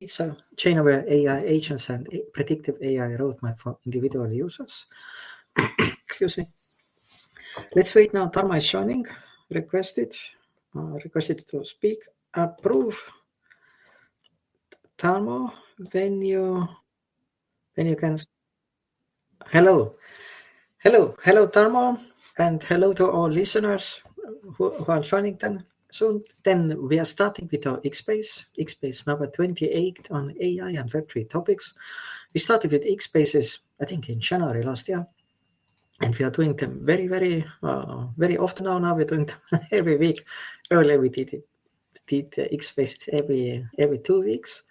It's a ChainAware AI agents and predictive AI roadmap for individual users. Excuse me. Let's wait now. Tarmo is joining. Requested to speak. Approve. Tarmo, when you can. Hello, Tarmo, and hello to all listeners who are joining then. So then we are starting with our X-Space number 28 on AI and Web3 topics. We started with X-Spaces, I think, in January last year. And we are doing them very, very, very often now. We're doing them every week. Earlier we did X-Spaces every 2 weeks.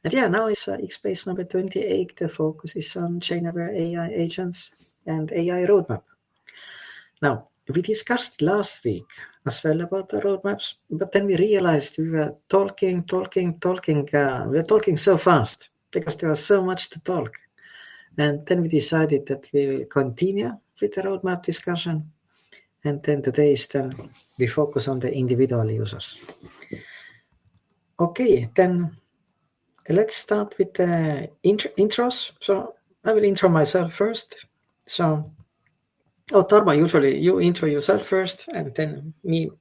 And yeah, now it's X-Space number 28. The focus is on ChainAware AI agents and AI roadmap. Now, we discussed last week as well about the roadmaps, but then we realized we were talking. We were talking so fast because there was so much to talk. And then we decided that we will continue with the roadmap discussion. And then today is then we focus on the individual users. Okay, then let's start with the intros. So I will intro myself first. So, Tarmo, usually you intro yourself first, and then me.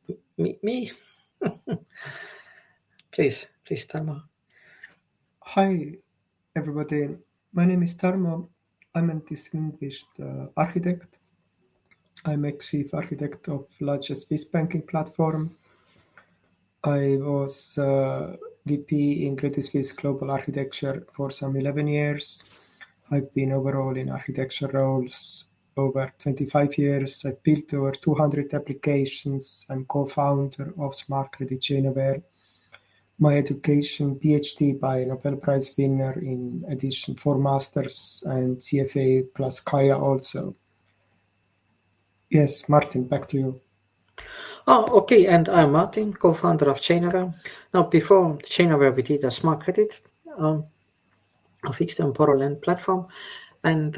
Please, Tarmo. Hi, everybody. My name is Tarmo. I'm a distinguished architect. I'm a chief architect of largest Swiss banking platform. I was VP in Credit Suisse Global Architecture for some 11 years. I've been overall in architecture roles over 25 years. I've built over 200 applications. I'm co-founder of SmartCredit ChainAware. My education, PhD by Nobel Prize winner, in addition 4 masters and CFA plus Kaya also. Yes, Martin, back to you. Oh, okay. And I'm Martin, co-founder of ChainAware. Now, before ChainAware, we did a SmartCredit, a fixed-term borrow lend platform. And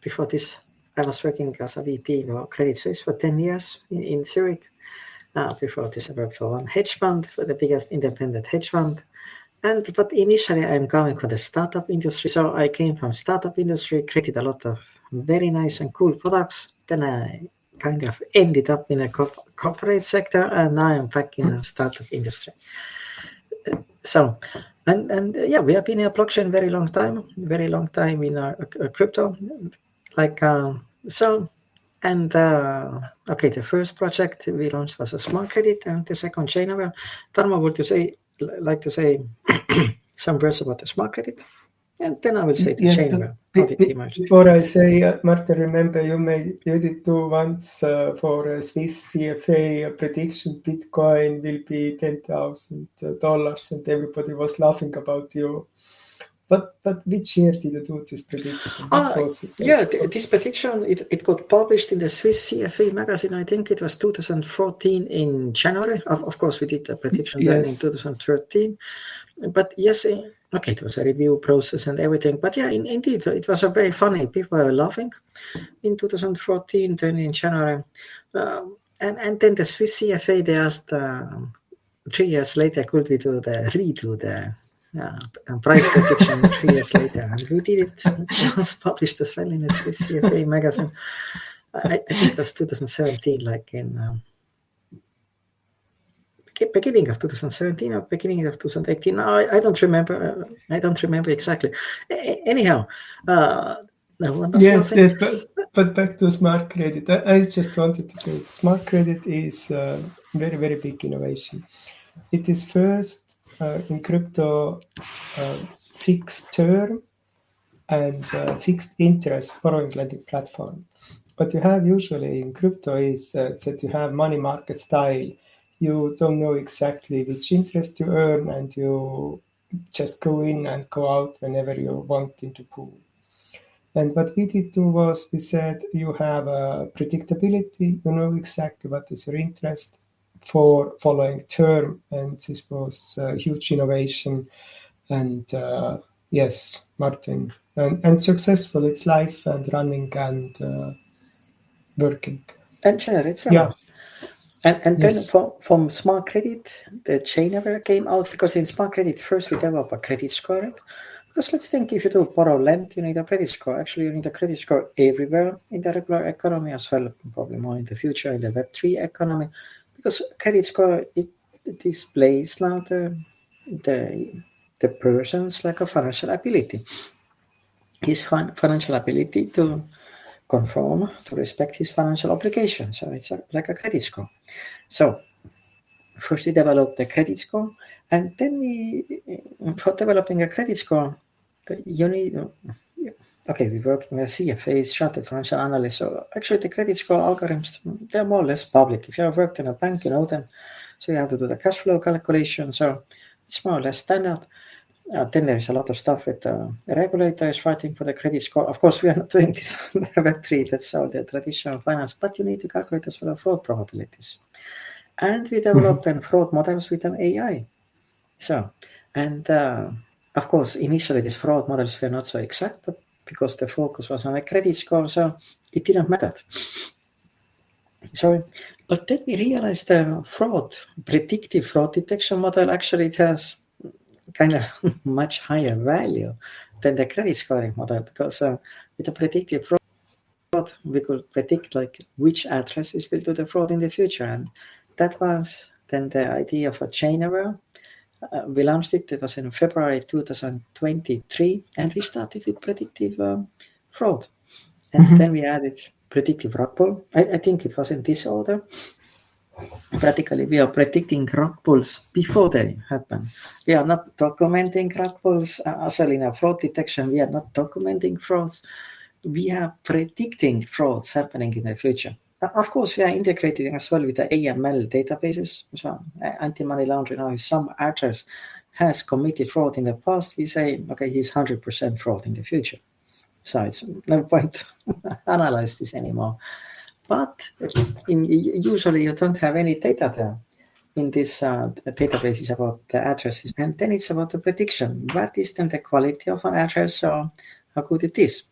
before this, I was working as a VP for Credit Suisse for 10 years in Zurich. Before this, I worked for one hedge fund, for the biggest independent hedge fund. But initially, I'm coming from the startup industry. So I came from startup industry, created a lot of very nice and cool products. Then I kind of ended up in a corporate sector, and now I'm back in the startup industry. So, and yeah, we have been in a blockchain very long time in crypto, like so. And okay, the first project we launched was a SmartCredit, and the second ChainAware. Tarmo, would you like to say some words about the SmartCredit? And then I will say the ChainAware. Before I say, Martin, remember you did 2 months for a Swiss CFA, a prediction Bitcoin will be $10,000, and everybody was laughing about you. But which year did you do this prediction? This prediction, it got published in the Swiss CFA magazine. I think it was 2014 in January. Of course, we did a prediction then in 2013. But yes, okay, it was a review process and everything. But yeah, indeed, it was a very funny. People were laughing in 2014, then in January. And then the Swiss CFA, they asked 3 years later, could we redo the price prediction 3 years later, and we did it. It was published as well in the Swiss CFA magazine. I think it was 2017, like in beginning of 2017 or beginning of 2018. I don't remember. I don't remember exactly. Anyhow, yes, but back to SmartCredit. I just wanted to say SmartCredit is a very, very big innovation. It is first in crypto fixed term and fixed interest borrowing lending platform. What you have usually in crypto is that you have money market style. You don't know exactly which interest you earn, and you just go in and go out whenever you want into pool. And what we did do was we said you have predictability, you know exactly what is your interest for following term, and this was a huge innovation. And yes, Martin, and successful. It's live and running and working. And generates. Yeah. And then from SmartCredit, the ChainAware came out, because in SmartCredit, first we develop a credit scoring. Because let's think, if you do borrow lend, you need a credit score. Actually, you need a credit score everywhere in the regular economy as well, probably more in the future in the Web3 economy. Because credit score, it displays now the person's like a financial ability. His financial ability to conform, to respect his financial obligations. So it's like a credit score. So first we developed the credit score, and then for developing a credit score, you need, we work in a CFAs, chartered financial analysts. So actually the credit score algorithms, they're more or less public. If you have worked in a bank, you know them. So you have to do the cash flow calculation. So it's more or less standard. Then there's a lot of stuff with the regulator is fighting for the credit score. Of course, we are not doing this on the Web3. That's how the traditional finance. But you need to calculate as well fraud probabilities. And we developed then fraud models with an AI. So, and of course, initially these fraud models were not so exact, but because the focus was on a credit score, so it didn't matter. Sorry, but then we realized the predictive fraud detection model, actually it has kind of much higher value than the credit scoring model, because with the predictive fraud, we could predict like which addresses will do the fraud in the future. And that was then the idea for ChainAware. We launched it. It was in February 2023, and we started with predictive fraud. And then we added predictive rug pull. I think it was in this order. Practically, we are predicting rug pulls before they happen. We are not documenting rug pulls. Also, in a fraud detection, we are not documenting frauds. We are predicting frauds happening in the future. Of course, we are integrating as well with the AML databases. So anti-money laundering now, if some actors has committed fraud in the past, we say, okay, he's 100% fraud in the future. So it's no point to analyze this anymore. But usually you don't have any data there in this databases about the addresses. And then it's about the prediction. What is then the quality of an address, or how good it is?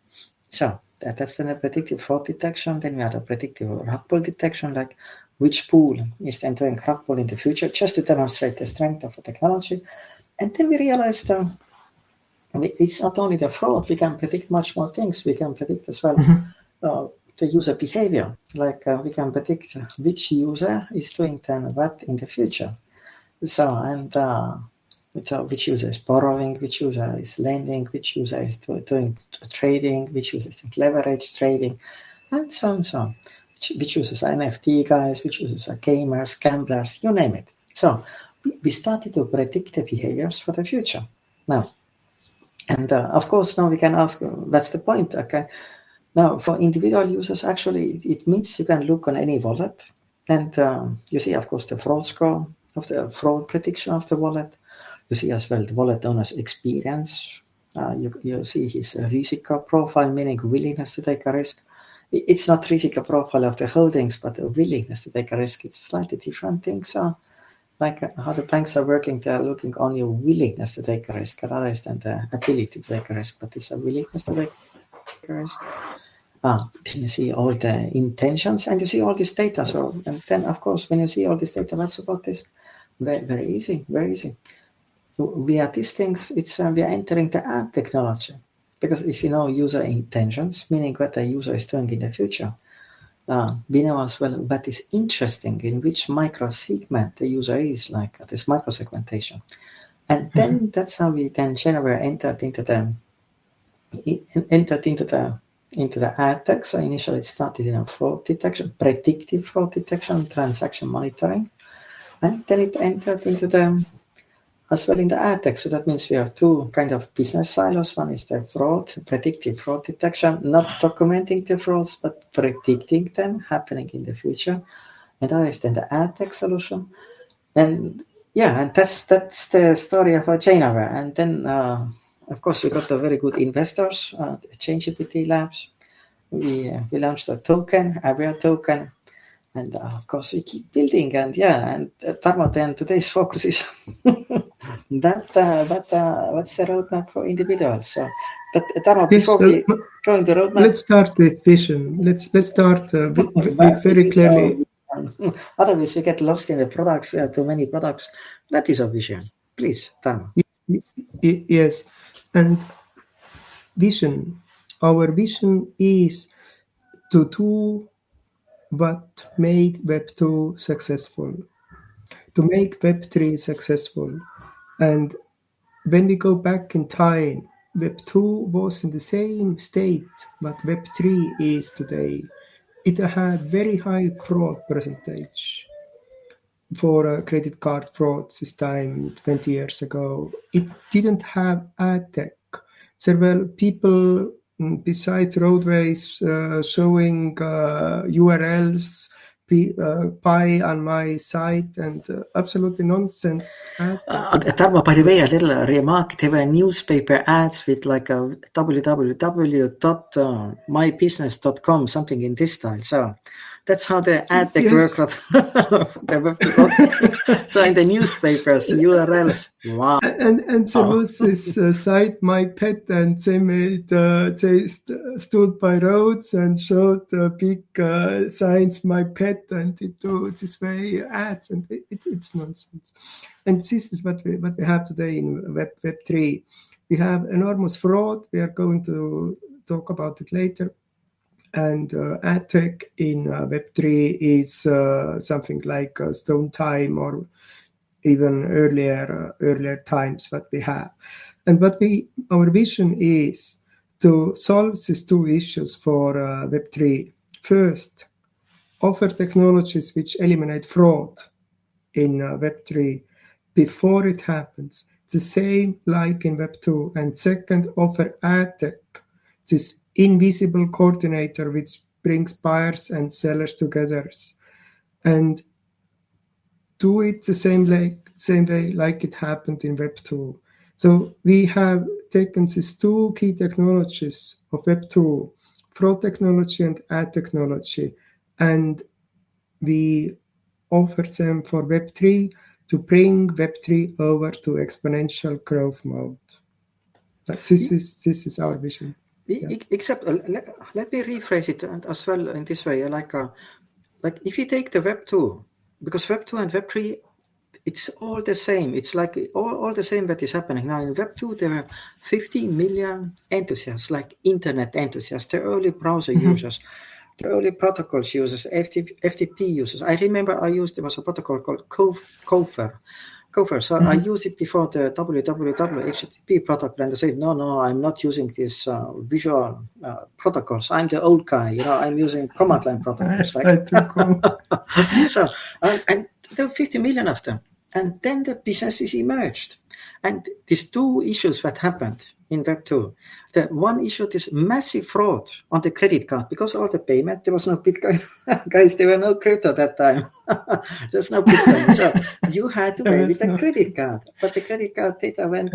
So that's then the predictive fraud detection. Then we have the predictive rug pull detection, like which pool is then doing rug pull in the future, just to demonstrate the strength of the technology. And then we realized it's not only the fraud, we can predict much more things. We can predict as well the user behavior. Like we can predict which user is doing then what in the future. So, and which user is borrowing, which user is lending, which user is doing trading, which user is doing leverage trading, and so on and so on. Which users are NFT guys, which users are gamers, gamblers, you name it. So we started to predict the behaviors for the future now. And of course, now we can ask, what's the point? Okay. Now, for individual users, actually, it means you can look on any wallet, and you see, of course, the fraud score of the fraud prediction of the wallet. You see as well the wallet owner's experience. You see his risk profile, meaning willingness to take a risk. It's not risk profile of the holdings, but a willingness to take a risk. It's slightly different things. Like how the banks are working, they're looking on your willingness to take a risk, rather than the ability to take a risk, but it's a willingness to take a risk. Then you see all the intentions, and you see all this data. So, and then of course, when you see all this data, what's about this? Very, very easy, very easy. Via these things, it's we are entering the ad technology, because if you know user intentions, meaning what the user is doing in the future, we know as well what is interesting, in which micro-segment the user is, like this micro-segmentation. And then that's how we then ChainAware entered into the ad tech. So initially it started in a fraud detection, predictive fraud detection, transaction monitoring. And then it entered into as well in the ad tech. So that means we have two kind of business silos. One is the predictive fraud detection, not documenting the frauds, but predicting them happening in the future. And that is then the ad tech solution. And yeah, and that's the story of ChainAware. And then, of course, we got the very good investors, ChainGPT Labs. We launched a token, Aware token. And of course, we keep building, and Tarmo, then today's focus is what's the roadmap for individuals? So, but Tarmo, before we go into the roadmap, let's start with vision. Let's start with very clearly. Otherwise, you get lost in the products. We have too many products. That is our vision. Please, Tarmo. Yes, and vision. Our vision is to do what made Web2 successful, to make Web3 successful. And when we go back in time, Web2 was in the same state what Web3 is today. It had very high fraud percentage for credit card frauds this time 20 years ago. It didn't have ad tech. There were people besides roadways showing URLs, buy on my site, and absolutely nonsense ad tech. Tarmo, by the way, a little remark. There were newspaper ads with like a www.mybusiness.com, something in this style. So that's how the ad tech worked. So in the newspapers, URLs. Wow. And there was this site, My Pet, and they made they stood by roads and showed big signs, My Pet, and it do this way ads, and it's nonsense. And this is what we have today in Web3. We have enormous fraud. We are going to talk about it later. And ad tech in Web3 is something like stone time or even earlier times what we have. And our vision is to solve these two issues for Web3. First, offer technologies which eliminate fraud in Web3 before it happens, the same like in Web2. And second, offer ad tech, this invisible coordinator which brings buyers and sellers together, and do it the same way like it happened in Web2. So we have taken these two key technologies of Web2, fraud technology and ad technology, and we offered them for Web3 to bring Web3 over to exponential growth mode. This is our vision. Yeah. Except, let me rephrase it as well in this way. Like if you take the Web2, because Web2 and Web3, it's all the same. It's like all the same that is happening now. In Web2, there are 50 million enthusiasts, like internet enthusiasts, the early browser users, the early protocols users, FTP users. I remember there was a protocol called Gopher. So I used it before the www HTTP protocol, and I said, no, I'm not using this visual protocols. I'm the old guy, I'm using command line protocols. So, and there were 50 million of them. And then the businesses emerged. And these two issues that happened in Web2. The one issue is massive fraud on the credit card because all the payment, there was no Bitcoin. Guys, there were no crypto at that time. There's no Bitcoin. So you had to pay with a credit card. But the credit card data went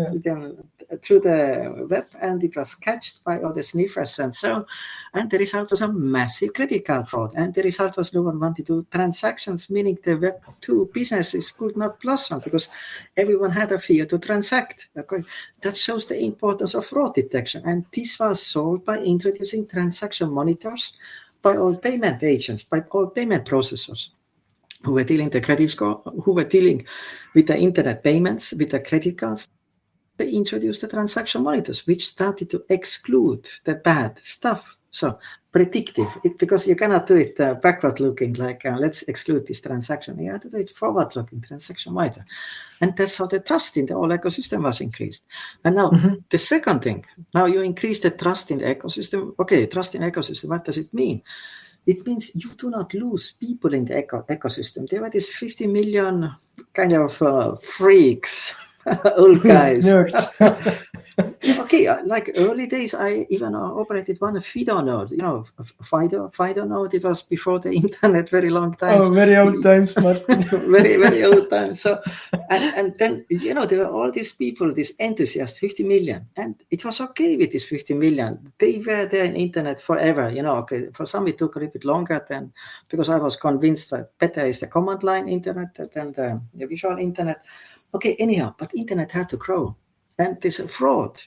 through the web and it was catched by all the sniffers and so. And the result was a massive credit card fraud. And the result was no one wanted to do transactions, meaning the Web2 businesses could not blossom because everyone had a fear to transact. Okay? That shows the importance of fraud detection. And this was solved by introducing transaction monitors by all payment agents, by all payment processors who were dealing the credit score, who were dealing with the internet payments, with the credit cards. They introduced the transaction monitors, which started to exclude the bad stuff. So predictive, because you cannot do it backward looking, like let's exclude this transaction. You have to do it forward looking, transaction monitor. And that's how the trust in the whole ecosystem was increased. And now the second thing, now you increase the trust in the ecosystem. Okay, trust in ecosystem, what does it mean? It means you do not lose people in the ecosystem. There were these 50 million kind of freaks, old guys. Nerds. Okay, like early days, I even operated one FIDO node. FIDO node. It was before the internet, very long time. Oh, very old times, Martin. very, very old times. So, and then there were all these people, these enthusiasts, 50 million, and it was okay with this 50 million. They were there in internet forever. Okay, for some it took a little bit longer than because I was convinced that better is the command line internet than the visual internet. Okay, anyhow, but internet had to grow. And this fraud,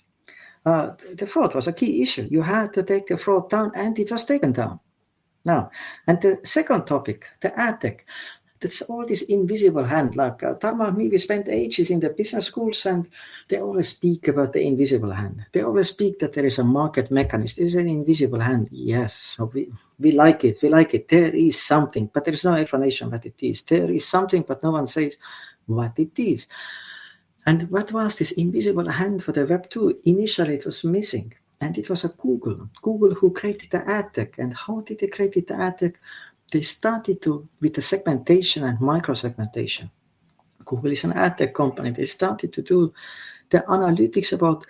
the fraud was a key issue. You had to take the fraud down, and it was taken down. Now, and the second topic, the ad tech. That's all this invisible hand. Like Tarmo and me, we spent ages in the business schools, and they always speak about the invisible hand. They always speak that there is a market mechanism. There is an invisible hand. Yes, so we like it. We like it. There is something, but there is no explanation what it is. There is something, but no one says what it is. And what was this invisible hand for the Web2? Initially, it was missing. And it was a Google who created the ad tech. And how did they create the ad tech? They started with the segmentation and micro-segmentation. Google is an ad tech company. They started to do the analytics about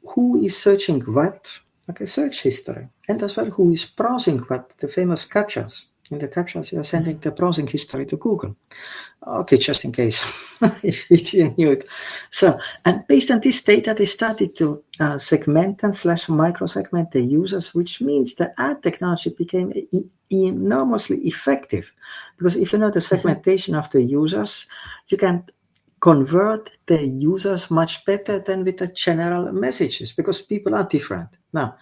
who is searching what, okay, search history, and as well who is browsing what, the famous captchas. In the captchas, you are sending the browsing history to Google. Okay, just in case, if you didn't knew it. So, and based on this data, they started to segment and / micro-segment the users, which means the ad technology became enormously effective. Because if you know the segmentation of the users, you can convert the users much better than with the general messages, because people are different. Now,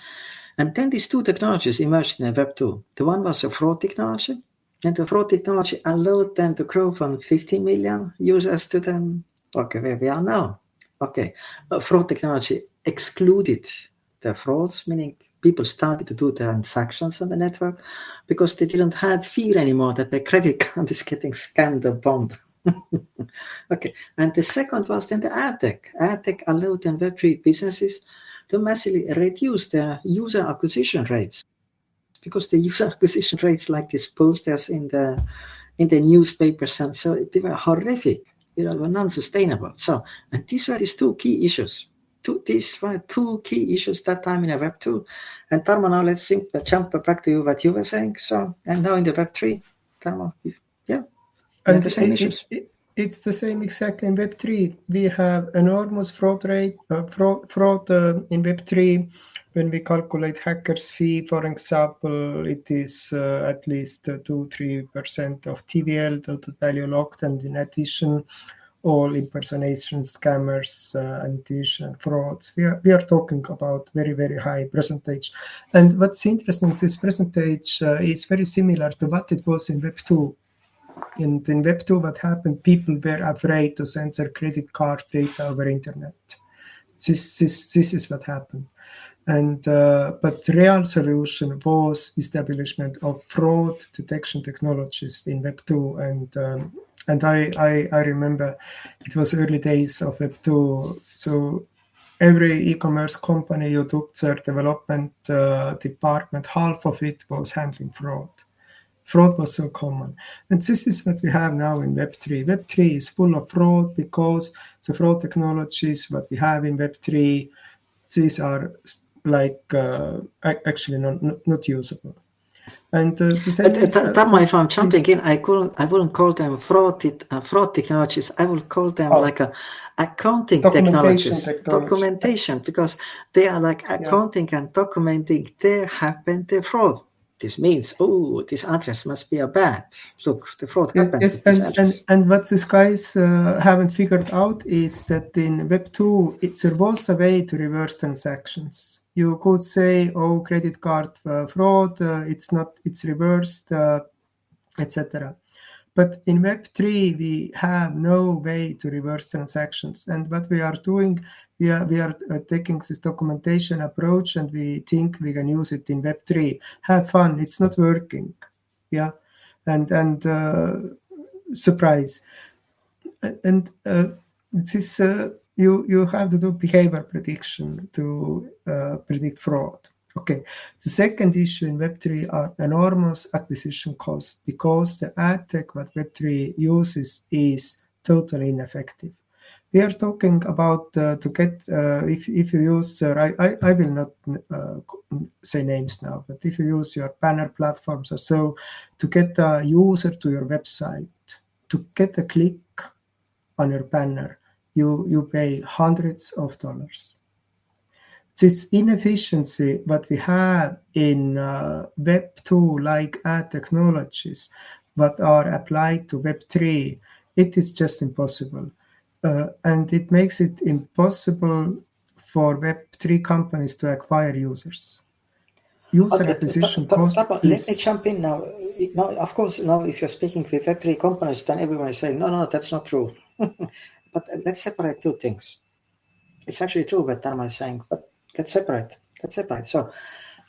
and then these two technologies emerged in Web2. The one was a fraud technology, and the fraud technology allowed them to grow from 50 million users to them, okay, where we are now. Okay, fraud technology excluded the frauds, meaning people started to do transactions on the network because they didn't have fear anymore that their credit card is getting scammed or bombed. Okay, and the second was then the ad tech. Ad tech allowed them Web3 businesses to massively reduce their user acquisition rates, because the user acquisition rates, like these posters in the newspapers, and so they were horrific. They were non-sustainable. So, and these were these two key issues. These were two key issues that time in a Web2. And Tarmo, now let's jump back to you, what you were saying. So, and now in the Web3, Tarmo, yeah, and the same issues. It's the same exactly in Web3. We have enormous fraud rate, fraud in Web3. When we calculate hackers' fee, for example, it is at least 2-3% of TVL, total value locked, and in addition, all impersonation, scammers, and additional frauds. We are talking about very, very high percentage. And what's interesting, this percentage is very similar to what it was in Web2. And in Web2, what happened, people were afraid to send their credit card data over internet. This is what happened. And but the real solution was establishment of fraud detection technologies in Web2. And I remember it was early days of Web2. So every e-commerce company you took their development department, half of it was handling fraud. Fraud was so common. And this is what we have now in Web3. Web3 is full of fraud because the fraud technologies, what we have in Web3, these are like actually not usable. And the same Tarmo, if I'm jumping in, I wouldn't call them fraud technologies. I will call them like accounting technologies. Documentation, because they are like accounting and documenting there happened the fraud. This means, this address must be a bad. Look, the fraud happened. Yes, and what these guys haven't figured out is that in Web2, there was a way to reverse transactions. You could say, credit card fraud, it's reversed, etc. But in Web3, we have no way to reverse transactions. And what we are doing, we are taking this documentation approach, and we think we can use it in Web3. Have fun. It's not working. Yeah. And surprise. And this you have to do behavior prediction to predict fraud. Okay, the second issue in Web3 are enormous acquisition costs, because the ad tech what Web3 uses is totally ineffective. We are talking about to get, if you use, I will not say names now, but if you use your banner platforms or so, to get a user to your website, to get a click on your banner, you pay hundreds of dollars. This inefficiency that we have in Web2, like ad technologies that are applied to Web3, it is just impossible. And it makes it impossible for Web3 companies to acquire users. user acquisition cost. Let me jump in now. Now, of course, now if you're speaking with Web3 companies, then everyone is saying, no, that's not true. But let's separate two things. It's actually true what Tarmo is saying, but let's separate. So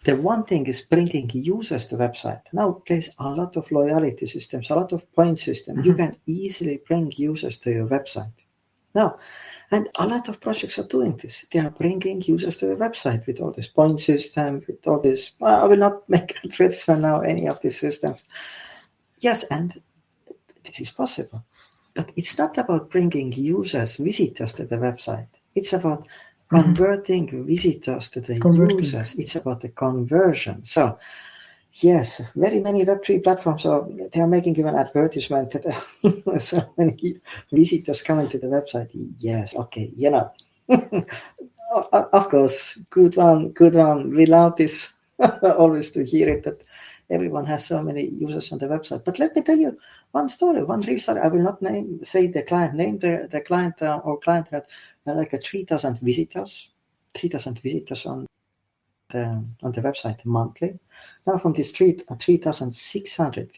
the one thing is bringing users to the website. Now there's a lot of loyalty systems, a lot of point systems. You can easily bring users to your website. Now, and a lot of projects are doing this. They are bringing users to the website with all this point system, with all this. I will not make advertisement now, any of these systems. Yes, and this is possible. But it's not about bringing visitors to the website. It's about converting visitors to the users. It's about the conversion. So, yes, very many Web3 platforms they are making even advertisement that so many visitors coming to the website. Yes, okay, of course, good one. We love this always to hear it that everyone has so many users on the website. But let me tell you one real story. I will not say the client name. The client or client had like 3,000 visitors. 3,000 visitors on the website monthly. Now from this 3,600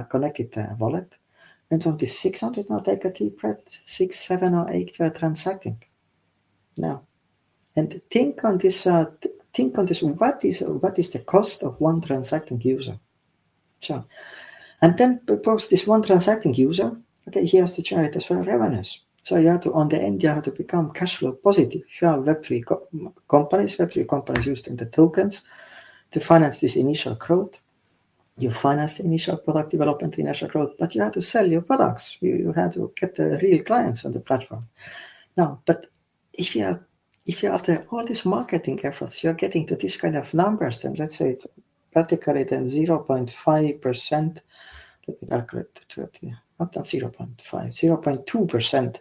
connected wallet, and from this 600 now take a deep breath. 6, 7, or 8 were transacting. Now, and think on this. What is the cost of one transacting user? So, and then propose this one transacting user. Okay, he has to generate as well revenues. So you have to, on the end, you have to become cash flow positive. If you have Web3 companies using the tokens to finance this initial growth. You finance the initial product development, the initial growth, but you have to sell your products. You have to get the real clients on the platform. Now, but if you after all these marketing efforts, you're getting to this kind of numbers, then let's say it's practically then 0.5%. Let me calculate not 0.5, 0.2%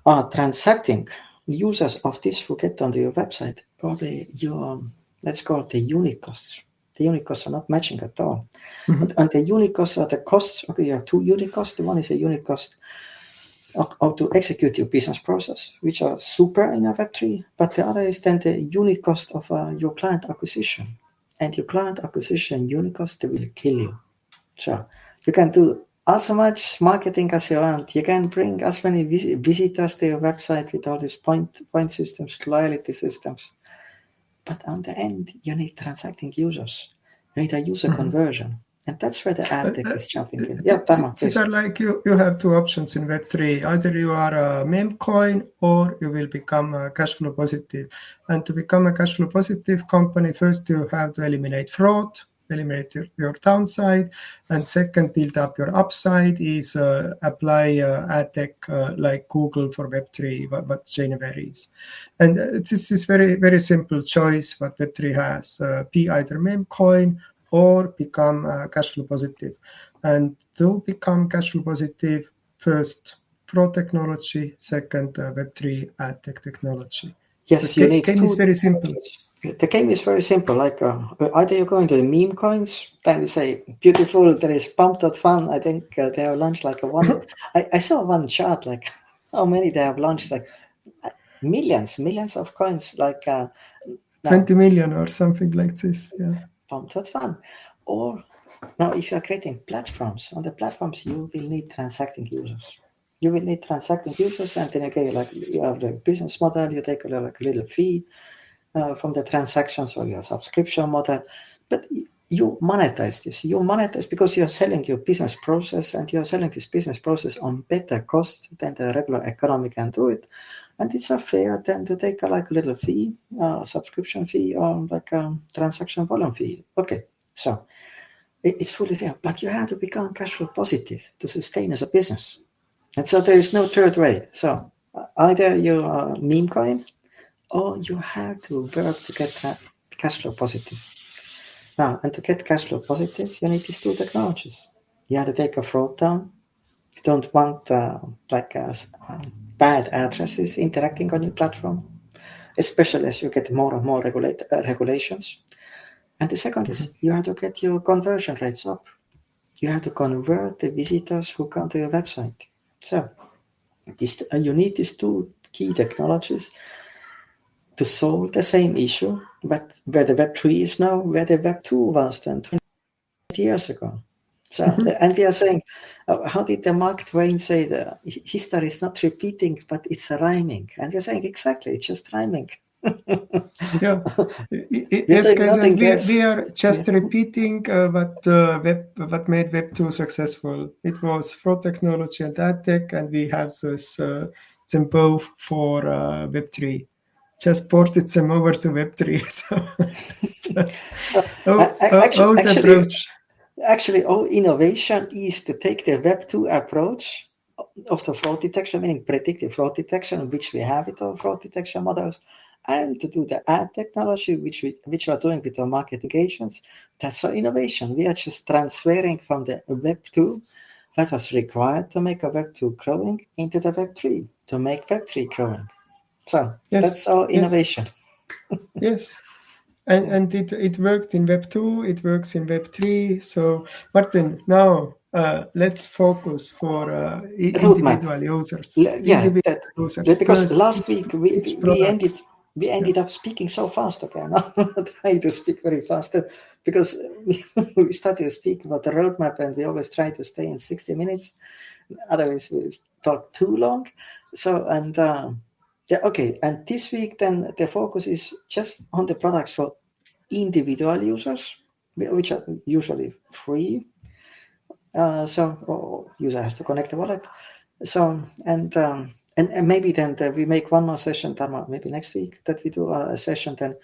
are transacting users of this who get onto your website. Probably your, let's call it the unit costs. The unit costs are not matching at all. And the unit costs are the costs. Okay, you have two unit costs. The one is a unit cost or to execute your business process, which are super in a Web3, but the other is then the unit cost of your client acquisition. And your client acquisition unit cost, they will kill you. So you can do as much marketing as you want. You can bring as many visitors to your website with all these point systems, loyalty systems. But on the end, you need transacting users. You need a user conversion. And that's where the ad tech is jumping in. Yeah, Tarmo, these are like you have two options in Web3. Either you are a meme coin or you will become a cash flow positive. And to become a cash flow positive company, first you have to eliminate fraud, eliminate your downside, and second, build up your upside is apply ad tech like Google for Web3, what ChainAware is. And this is very, very simple choice what Web3 has. Be either meme coin or become cash flow positive. And to become cash flow positive, first, fraud technology, second, Web3 ad tech technology. Yes, the game is very simple. The game is very simple. Like either you go into the meme coins, then you say, beautiful, there is pump.fun. I think they have launched like a one. I saw one chart, like how many they have launched, like millions of coins, like 20 million or something like this. Yeah. Pump.fun. Or now, if you are creating platforms, on the platforms, you will need transacting users. You will need transacting users, and then again, like you have the business model, you take a little fee from the transactions or your subscription model, but you monetize this. You monetize because you are selling your business process, and you are selling this business process on better costs than the regular economy can do it. And it's a fair then to take a little fee, subscription fee, or like a transaction volume fee. Okay, so it's fully fair, but you have to become cash flow positive to sustain as a business. And so there is no third way. So either you are meme coin, or you have to work to get cash flow positive. Now, and to get cash flow positive, you need these two technologies. You have to take a fraud down. You don't want bad addresses interacting on your platform, especially as you get more and more regulations. And the second is you have to get your conversion rates up. You have to convert the visitors who come to your website. So you need these two key technologies. to solve the same issue, but where the Web3 is now, where the Web2 was then 20 years ago. So, and we are saying, how did the Mark Twain say the history is not repeating, but it's rhyming? And we're saying exactly, it's just rhyming. Yeah, yes, guys, and we are just repeating what made Web2 successful. It was fraud technology and ad tech, and we have this them both for Web3. Just ported them over to Web3. So old approach. Actually, all innovation is to take the Web2 approach of the fraud detection, meaning predictive fraud detection, which we have with our fraud detection models, and to do the ad technology, which we are doing with our marketing agents. That's our innovation. We are just transferring from the Web2 that was required to make a Web2 growing into the Web3 to make Web3 growing. So that's our innovation. Yes. And it worked in Web2, it works in Web3. So, Martin, now let's focus for individual users. Because last week we ended up speaking so fast. Okay, I'm not trying to speak very fast because we started to speak about the roadmap, and we always try to stay in 60 minutes. Otherwise, we talk too long. So, and and this week then the focus is just on the products for individual users, which are usually free. So user has to connect the wallet. So and maybe then we make one more session, Tarmo, maybe next week, that we do a session then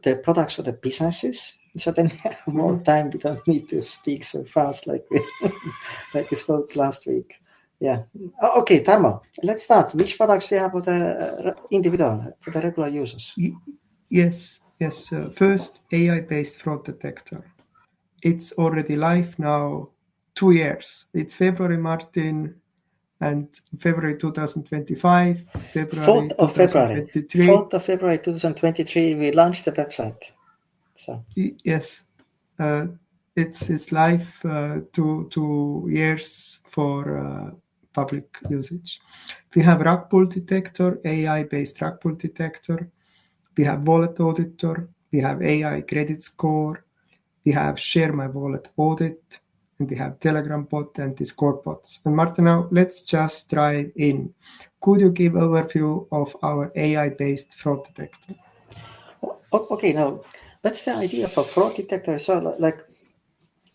the products for the businesses. So then we have more time. We don't need to speak so fast like we spoke last week. Yeah. Okay, Tarmo, let's start. Which products we have for the individual, for the regular users? Yes. First, AI-based fraud detector. It's already live now 2 years. It's February, Martin, and February 2025, February 2023. 4th of February 2023, we launched the website. So yes. It's live 2 years for public usage. We have rug pull detector, AI-based rug pull detector. We have wallet auditor. We have AI credit score. We have share my wallet audit. And we have Telegram bot and Discord bots. And Martin, now let's just dive in. Could you give overview of our AI-based fraud detector? Okay, now that's the idea for fraud detector. So like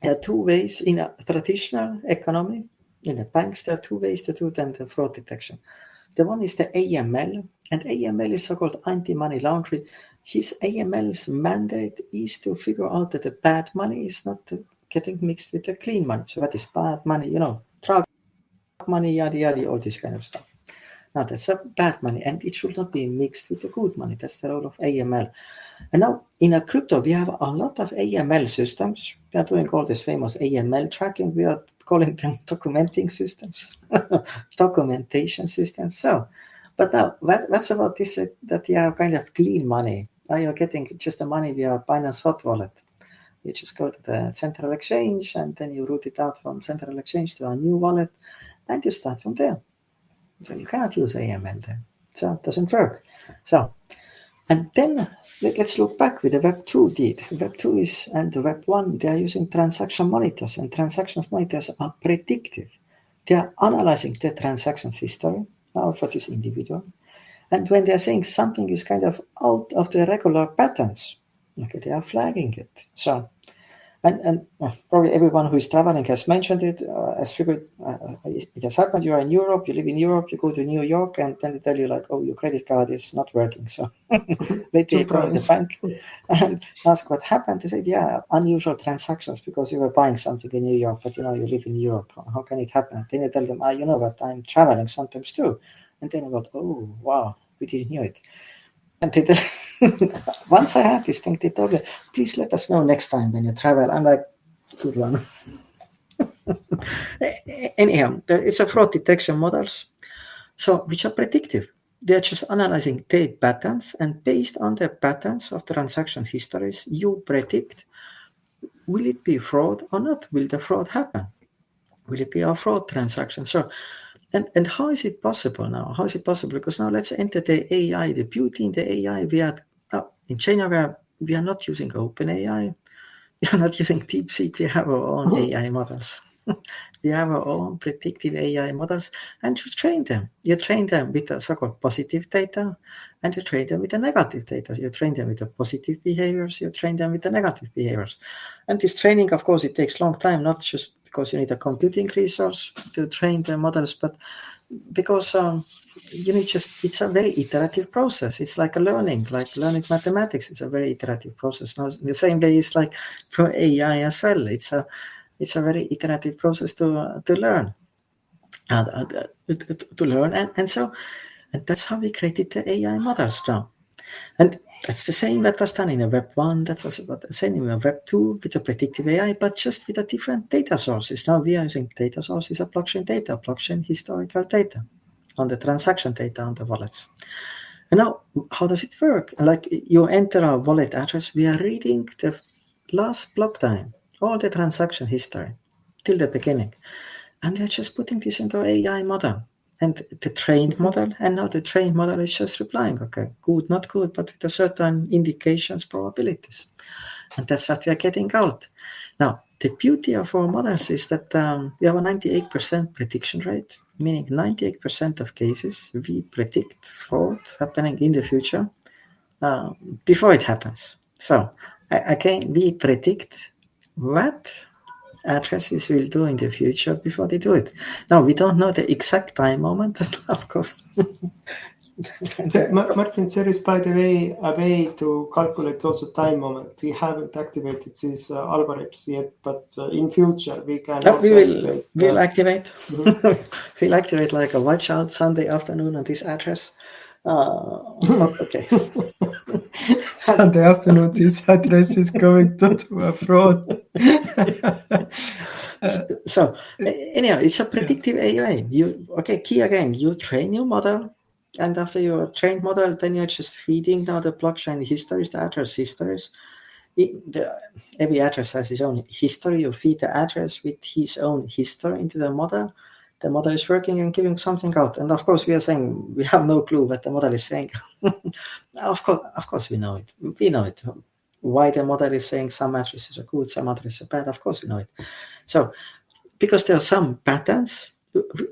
there are two ways in a traditional economy. In the banks, there are two ways to do then the fraud detection. The one is the AML, and AML is so-called anti-money laundering. His AML's mandate is to figure out that the bad money is not getting mixed with the clean money. So what is bad money? Drug money, yada yada, all this kind of stuff. Now that's a bad money, and it should not be mixed with the good money. That's the role of AML. And now in a crypto, we have a lot of AML systems. We are doing all this famous AML tracking. We are calling them documenting systems, documentation systems. So, but now what's about this, that you have kind of clean money? Now you're getting just the money via Binance Hot Wallet. You just go to the central exchange, and then you route it out from central exchange to a new wallet, and you start from there. So you cannot use AML there. So it doesn't work. So, and then let's look back with the Web2 did. Web2 is, and the Web1, they are using transaction monitors, and transaction monitors are predictive. They are analyzing the transactions history now for this individual. And when they are saying something is kind of out of the regular patterns, okay, they are flagging it. So, and probably everyone who is traveling has mentioned it, has figured it has happened. You are in Europe, you live in Europe, you go to New York, and then they tell you like, oh, your credit card is not working. So later you go to the bank and ask what happened. They said, yeah, unusual transactions because you were buying something in New York, but you live in Europe. How can it happen? Then you tell them, you know what, I'm traveling sometimes too. And then about, oh, wow, we didn't know it. And they once I had this thing, they told me, please let us know next time when you travel. I'm like, good one. Anyhow, it's a fraud detection models, so which are predictive. They're just analyzing date patterns, and based on the patterns of transaction histories, you predict, will it be fraud or not? Will the fraud happen? Will it be a fraud transaction? So And how is it possible now? How is it possible? Because now let's enter the AI. The beauty in the AI, we are in ChainAware, we are not using OpenAI. We are not using DeepSeek. We have our own AI models. We have our own predictive AI models, and you train them. You train them with the so-called positive data, and you train them with the negative data. You train them with the positive behaviors. You train them with the negative behaviors. And this training, of course, it takes a long time, not just because you need a computing resource to train the models, but because you need it's a very iterative process. It's like learning mathematics. It's a very iterative process. Now, the same way it's like for AI as well. It's a very iterative process to learn, to learn, and that's how we created the AI models now. And that's the same that was done in a Web1, that was the same in a Web2 with the predictive AI, but just with a different data sources. Now we are using data sources of blockchain data, blockchain historical data, on the transaction data on the wallets. And now, how does it work? Like you enter a wallet address, we are reading the last block time, all the transaction history till the beginning. And they're just putting this into AI model. And the trained model, and now the trained model is just replying, okay, good, not good, but with a certain indications, probabilities. And that's what we are getting out. Now, the beauty of our models is that we have a 98% prediction rate, meaning 98% of cases we predict fraud happening in the future before it happens. So, again, we predict what addresses will do in the future before they do it. Now, we don't know the exact time moment, of course. Martin, there is, by the way, a way to calculate also time moment. We haven't activated these algorithms yet, but in future we can also we'll activate. We'll activate like a watch out Sunday afternoon on this address. Okay. Sunday afternoon, this address is going to a fraud. So anyhow, it's a predictive AI. Key again, you train your model, and after your trained model, then you're just feeding now the blockchain histories, the address histories. Every address has its own history. You feed the address with his own history into the model. The model is working and giving something out. And of course, we are saying we have no clue what the model is saying. Of course, we know it. We know it. Why the model is saying some addresses are good, some addresses are bad. Of course, we know it. So, because there are some patterns,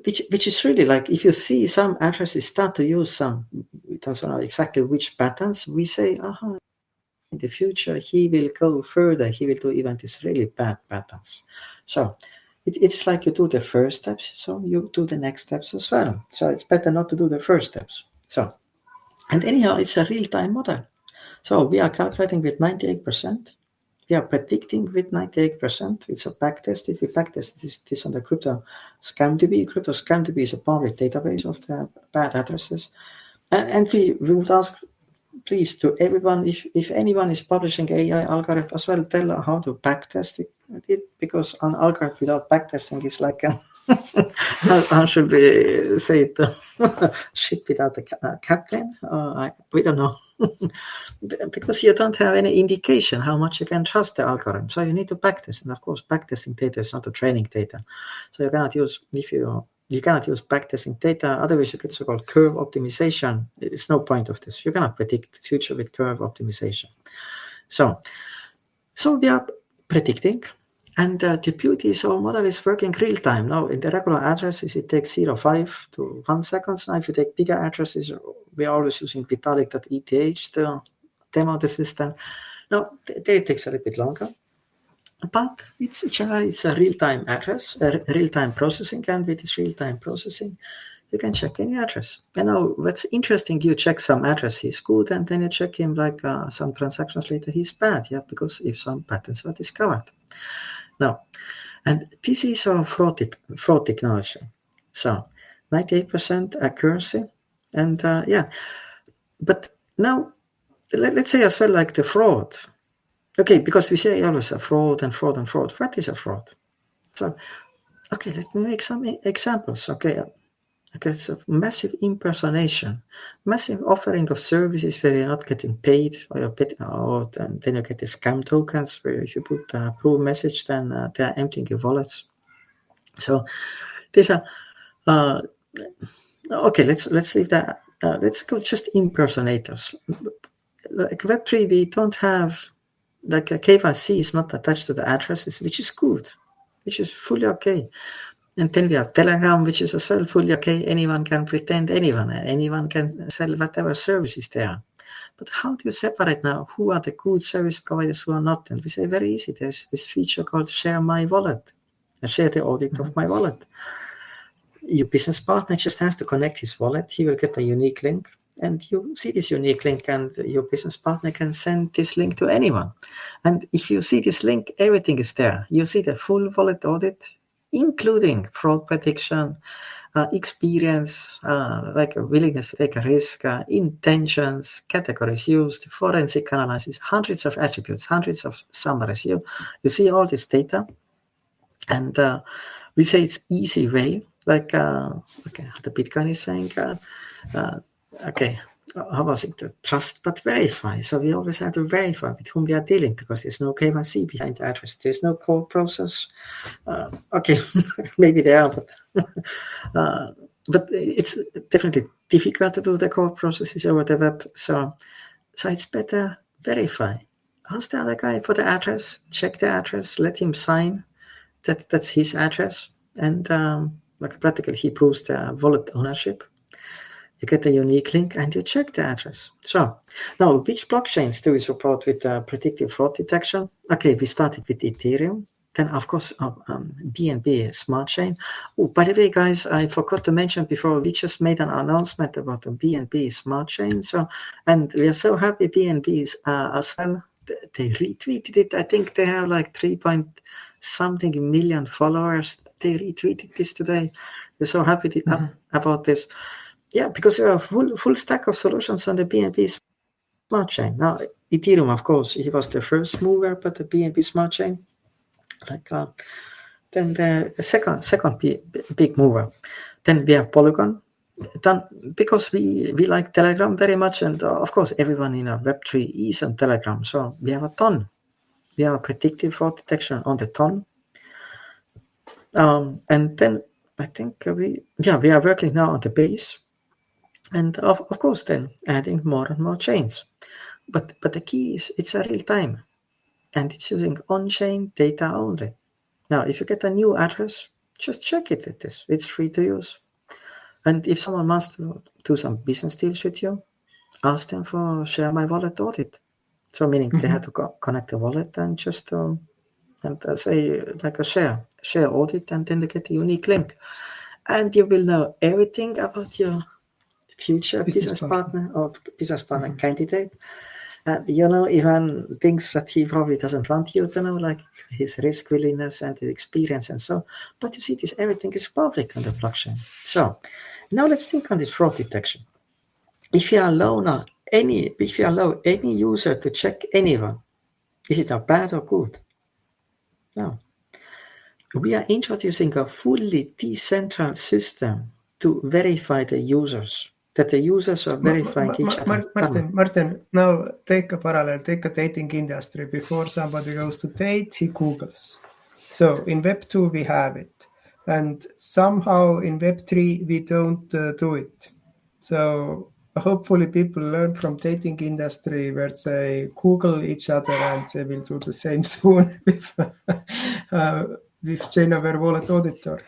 which is really like if you see some addresses start to use some, we don't know exactly which patterns, we say, in the future, he will go further. He will do even these really bad patterns. So, it's like you do the first steps, so you do the next steps as well. So it's better not to do the first steps. So, and anyhow, it's a real-time model. So we are calculating with 98%. We are predicting with 98%. It's a backtested. We backtested this on the Crypto ScamDB. Crypto ScamDB is a public database of the bad addresses. And we would ask, please, to everyone, if anyone is publishing AI algorithm as well, tell how to backtest it, because an algorithm without backtesting is like how should we say it? Ship without a captain? We don't know. Because you don't have any indication how much you can trust the algorithm. So you need to backtest. And of course, backtesting data is not a training data. So you cannot use, you cannot use backtesting data. Otherwise, you get so-called curve optimization. There is no point of this. You cannot predict the future with curve optimization. So we are predicting. And the beauty is our model is working real time. Now, in the regular addresses, it takes 0.5 to 1 second. Now, if you take bigger addresses, we are always using Vitalik.eth to demo the system. Now, there it takes a little bit longer. But it's generally a real-time address, real-time processing, and with this real-time processing, you can check any address. You know, what's interesting, you check some address, he's good, and then you check him like some transactions later, he's bad, because if some patterns are discovered. Now, and this is our fraud technology. So, 98% accuracy, and but now, let's say as well like the fraud. Okay, because we say always a fraud and fraud and fraud. What is a fraud? So, okay, let me make some examples. Okay, it's a massive impersonation, massive offering of services where you're not getting paid, or then you get the scam tokens where if you put a proof message, then they are emptying your wallets. So these are Okay, let's leave that. Let's go just impersonators. Like Web3, we don't have like a KYC is not attached to the addresses, which is good, which is fully okay. And then we have Telegram, which is as well fully okay. Anyone can pretend anyone can sell whatever service is there. But how do you separate now who are the good service providers, who are not? And we say very easy. There's this feature called Share My Wallet. I share the audit of my wallet. Your business partner just has to connect his wallet. He will get a unique link, and you see this unique link, and your business partner can send this link to anyone. And if you see this link, everything is there. You see the full wallet audit, including fraud prediction, experience, like a willingness to take a risk, intentions, categories used, forensic analysis, hundreds of attributes, hundreds of summaries. You see all this data, and we say it's easy way. Like, okay, the Bitcoin is saying, okay, how was it? Trust but verify. So we always have to verify with whom we are dealing, because there's no KYC behind the address. There's no core process. Okay, maybe there are, but it's definitely difficult to do the core processes over the web. So it's better verify. Ask the other guy for the address, check the address, let him sign that's his address, and like practically he proves the wallet ownership. You get a unique link and you check the address. So now, which blockchains do we support with predictive fraud detection? Okay, we started with Ethereum. Then, of course, BNB Smart Chain. Oh, by the way, guys, I forgot to mention before, we just made an announcement about the BNB Smart Chain. So, and we are so happy BNB as well. They retweeted it. I think they have like 3-point-something million followers. They retweeted this today. We're so happy about this. Yeah, because we have full stack of solutions on the BNB Smart Chain. Now, Ethereum, of course, he was the first mover, but the BNB Smart Chain, like then the second big mover. Then we have Polygon. Then, because we like Telegram very much, and of course, everyone in our Web3 is on Telegram. So we have a ton. We have a predictive fraud detection on the ton. And then I think we are working now on the base. And of course, then adding more and more chains. But the key is it's a real time, and it's using on-chain data only. Now, if you get a new address, just check it with this. It's free to use. And if someone wants to do some business deals with you, ask them for Share My Wallet audit. So meaning they have to connect the wallet and just say like a share audit, and then they get a unique link. And you will know everything about your future business partner or business partner candidate. Even things that he probably doesn't want you to know, like his risk willingness and his experience and so. But you see, everything is public on the blockchain. So now let's think on this fraud detection. If you allow any user to check anyone, is it now bad or good? No. We are introducing a fully decentralized system to verify the users. That the users are verifying each other. Martin, now take a parallel, take a dating industry. Before somebody goes to date, he Googles. So in Web2, we have it. And somehow in Web3, we don't do it. So hopefully people learn from dating industry where they Google each other, and they will do the same soon with ChainAware Wallet Auditor.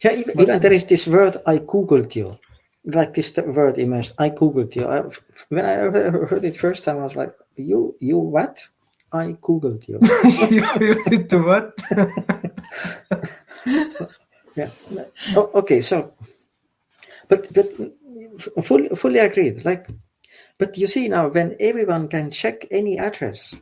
Yeah, even there is this word, I Googled you. Like this word emerged, I Googled you. When I heard it first time, I was like, you what? I Googled you. You did the what? Yeah. Oh, okay, so, but fully agreed. Like, but you see now, when everyone can check any address,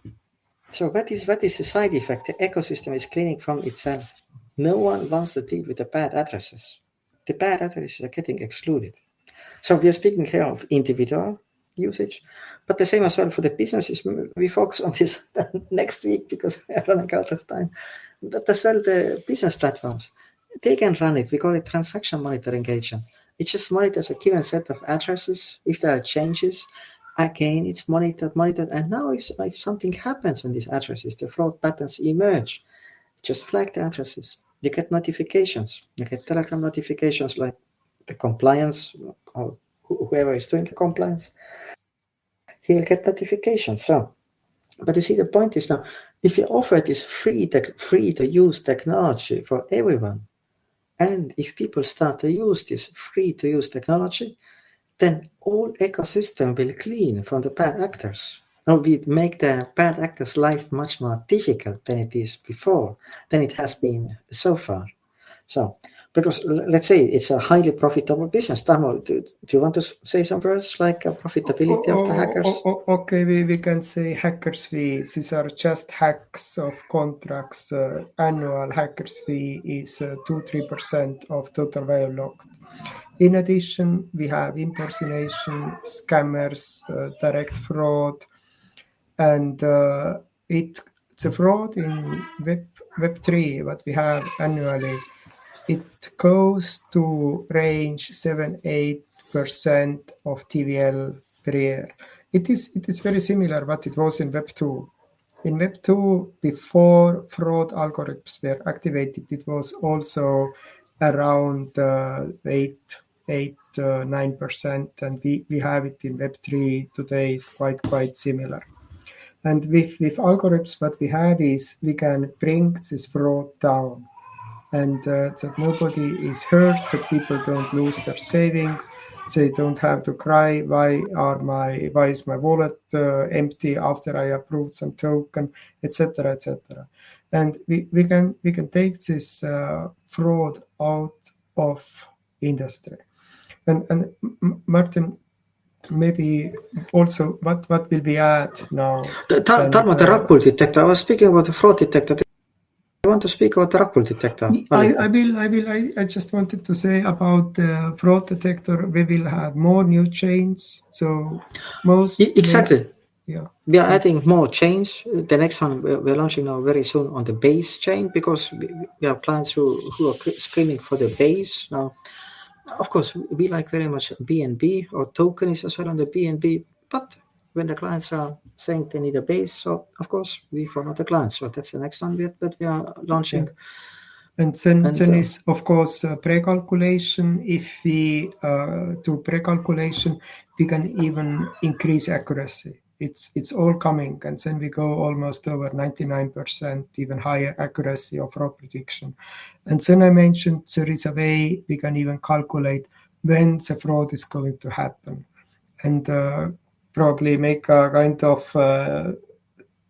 so what is the side effect? The ecosystem is cleaning from itself. No one wants to deal with the bad addresses. The bad addresses are getting excluded. So we are speaking here of individual usage, but the same as well for the businesses. We focus on this next week because we are running out of time. But as well, the business platforms, they can run it. We call it transaction monitoring agent. It just monitors a given set of addresses. If there are changes, again, it's monitored. And now if something happens on these addresses, the fraud patterns emerge, just flag the addresses. You get notifications. You get Telegram notifications like, the compliance, or whoever is doing the compliance, he will get notifications. So, but you see, the point is now, if you offer this free to use technology for everyone, and if people start to use this free to use technology, then all ecosystem will clean from the bad actors. Now we make the bad actors' life much more difficult than it is before, than it has been so far. So, because let's say it's a highly profitable business. Tarmo, do you want to say some words like profitability of the hackers? Okay, we can say hackers fees. These are just hacks of contracts. Annual hackers fee is 2-3% of total value locked. In addition, we have impersonation, scammers, direct fraud, and it's a fraud in Web3, what we have annually. It goes to range 7-8% of TVL per year. It is very similar what it was in Web2. In Web2, before fraud algorithms were activated, it was also around 8-9%, and we have it in Web3 today is quite similar. And with algorithms, what we have is we can bring this fraud down, and that nobody is hurt, that people don't lose their savings, they don't have to cry, why is my wallet empty after I approved some token, etc., etc. And we can take this fraud out of industry. And Martin, maybe also what will we add now? Tarmo, the rug pull detector. I was speaking about the fraud detector. I want to speak about the rug pull detector. I will. I just wanted to say about the fraud detector. We will have more new chains. So exactly. Yeah. We are adding more chains. The next one we're launching now very soon on the base chain, because we have clients who are screaming for the base now. Of course, we like very much BNB, or token is as well on the BNB, but when the clients are saying they need a base, so of course we follow the clients. So that's the next one that we are launching. Yeah. And then is of course pre-calculation. If we do pre-calculation, we can even increase accuracy. It's all coming, and then we go almost over 99%, even higher accuracy of fraud prediction. And then I mentioned there is a way we can even calculate when the fraud is going to happen, and probably make a kind of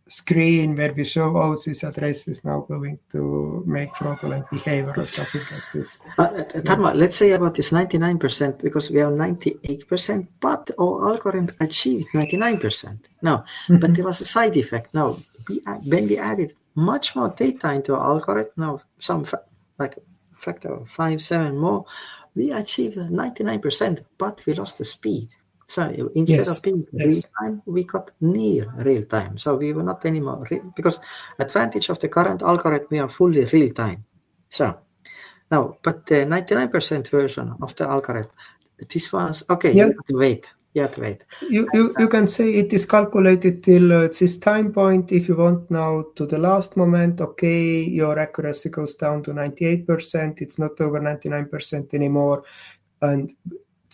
screen where we show, this address is now going to make fraudulent behavior or something like this. Tarmo, let's say about this 99%, because we are 98%, but our algorithm achieved 99%. Now, but there was a side effect. Now, when we added much more data into our algorithm, now some like factor of 5-7 more, we achieved 99%, but we lost the speed. So instead of being real time, we got near real time. So we were not anymore because advantage of the current algorithm, we are fully real time. So now, but the 99% version of the algorithm, this was okay. Yeah. You have to wait. You can say it is calculated till this time point. If you want now to the last moment, okay, your accuracy goes down to 98%. It's not over 99% anymore, and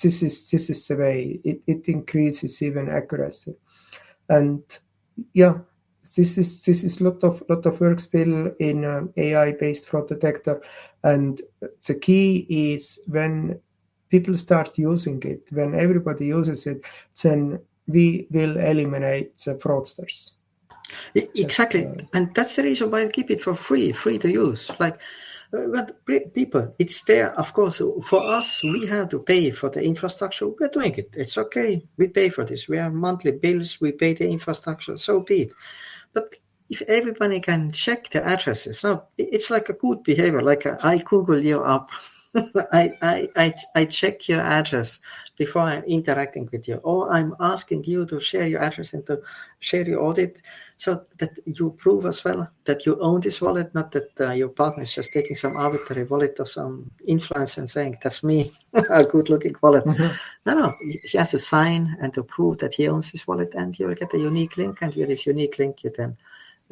this is the way it increases even accuracy. And yeah, this is lot of work still in AI-based fraud detector. And the key is when people start using it, when everybody uses it, then we will eliminate the fraudsters. Exactly. And that's the reason why I keep it for free to use. Like, but people, it's there. Of course, for us, we have to pay for the infrastructure. We're doing it. It's okay. We pay for this. We have monthly bills. We pay the infrastructure. So be it. But if everybody can check the addresses, now it's like a good behavior. Like I Google you up. I check your address before I'm interacting with you, or I'm asking you to share your address and to share your audit, so that you prove as well that you own this wallet, not that your partner is just taking some arbitrary wallet of some influencer and saying that's me, a good-looking wallet. No, he has to sign and to prove that he owns this wallet, and you will get a unique link, and with this unique link you then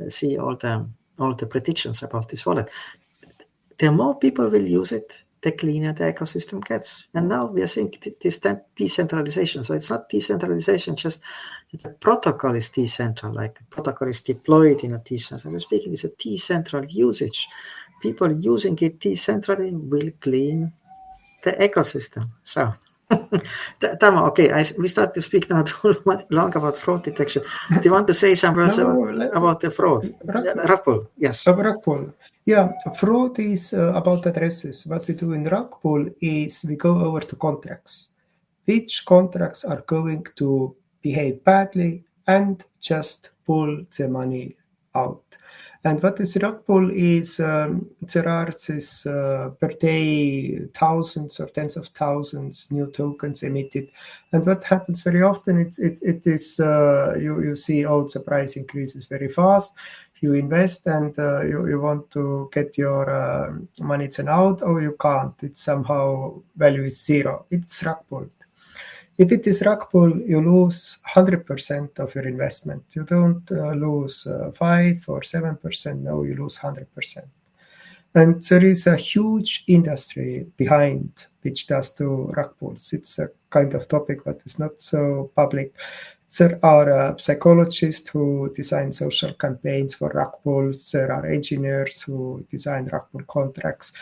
see all the predictions about this wallet. The more people will use it, the cleaner the ecosystem gets. And now we are seeing this decentralization. So it's not decentralization, just the protocol is decentral, like a protocol is deployed in a decentral. Speaking, it's a decentral usage. People using it decentrally will clean the ecosystem. So, Tarmo, okay, we start to speak now too long about fraud detection. Do you want to say some words about the fraud? Rug pull, yes. Rug pull. Yeah, fraud is about addresses. What we do in rug pull is we go over to contracts. Which contracts are going to behave badly and just pull the money out. And what is rug pull is there are this per day thousands or tens of thousands new tokens emitted. And what happens very often, it is you see, the price increases very fast. You invest and you want to get your money out, or you can't. It's somehow value is zero. It's rug pulled. If it is rug pull, you lose 100% of your investment. You don't lose 5 or 7%. No, you lose 100%. And there is a huge industry behind which does do rug pulls. It's a kind of topic that is not so public. There are psychologists who design social campaigns for rug pulls. There are engineers who design rug pull contracts.